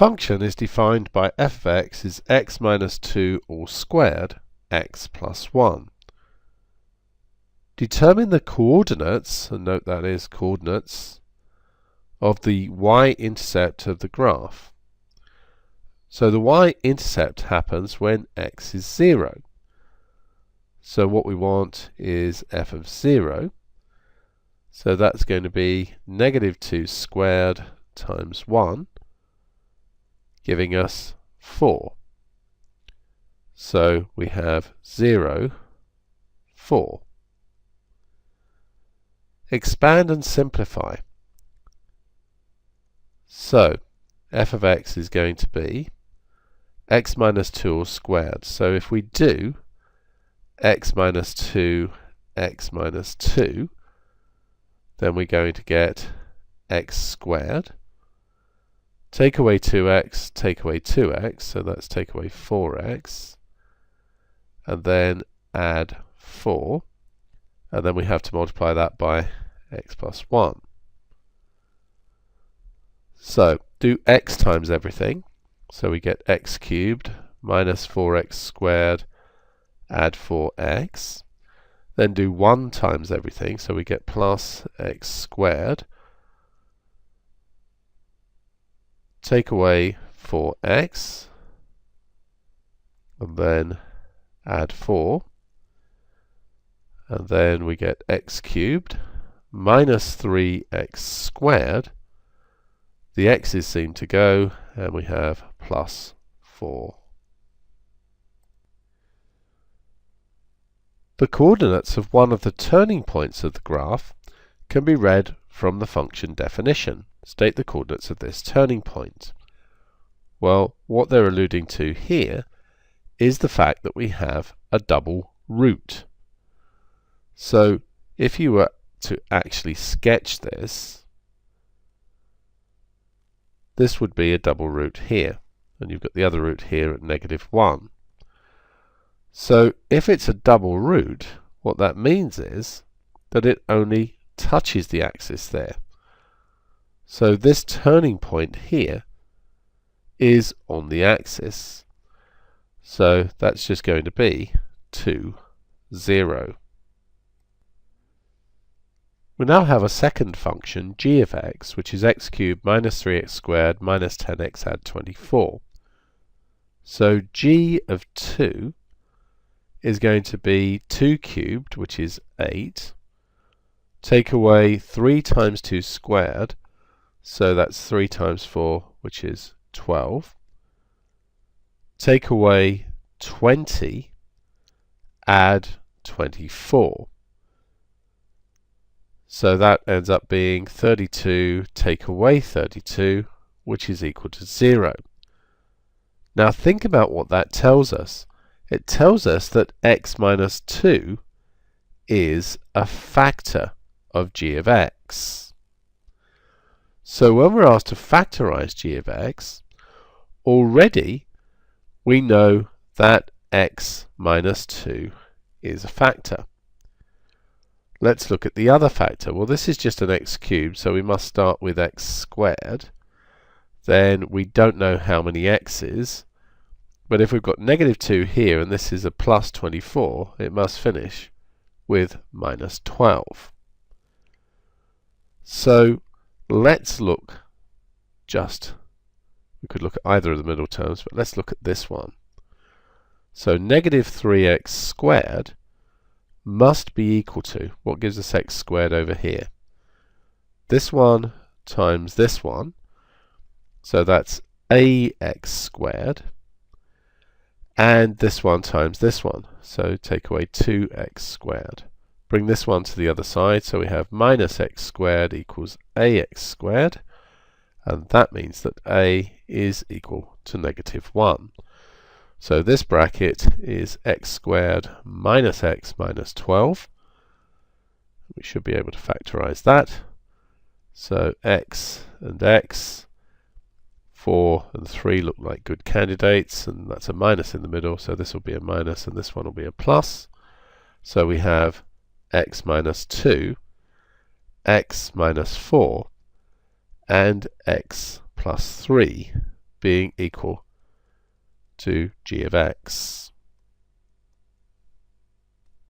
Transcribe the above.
function is defined by f of x is x minus 2 all squared, x plus 1. Determine the coordinates, and note that is coordinates, of the y-intercept of the graph. So the y-intercept happens when x is 0. So what we want is f of 0. So that's going to be negative 2 squared times 1, giving us 4. So we have 0, 4. Expand and simplify. So f of x is going to be x minus 2 all squared. So if we do x minus 2, x minus 2, then we're going to get x squared. Take away 2x, take away 2x, so that's take away 4x, and then add 4, and then we have to multiply that by x plus 1. So do x times everything, so we get x cubed minus 4x squared, add 4x. Then do 1 times everything, so we get plus x squared. Take away 4x, and then add 4, and then we get x cubed minus 3x squared. The x's seem to go, and we have plus 4. The coordinates of one of the turning points of the graph can be read from the function definition. State the coordinates of this turning point. Well, what they're alluding to here is the fact that we have a double root. So if you were to actually sketch this, this would be a double root here, and you've got the other root here at negative 1. So if it's a double root, what that means is that it only touches the axis there. So this turning point here is on the axis. So that's just going to be 2, 0. We now have a second function, g of x, which is x cubed minus 3x squared minus 10x add 24. So g of 2 is going to be 2 cubed, which is 8. Take away 3 times 2 squared, so that's 3 times 4, which is 12. Take away 20, add 24. So that ends up being 32 take away 32, which is equal to 0. Now think about what that tells us. It tells us that x minus 2 is a factor of g of x. So when we're asked to factorize g of x, already we know that x minus 2 is a factor. Let's look at the other factor. Well, this is just an x cubed, so we must start with x squared. Then we don't know how many x's. But if we've got negative 2 here, and this is a plus 24, it must finish with minus 12. So let's look we could look at either of the middle terms, but let's look at this one. So negative 3x squared must be equal to, what gives us x squared over here? This one times this one, so that's ax squared. And this one times this one, so take away 2x squared. Bring this one to the other side, so we have minus x squared equals ax squared, and that means that a is equal to negative 1. So this bracket is x squared minus x minus 12. We should be able to factorize that. So x and x, 4 and 3 look like good candidates, and that's a minus in the middle, so this will be a minus and this one will be a plus. So we have x minus 2, x minus 4, and x plus 3 being equal to g of x.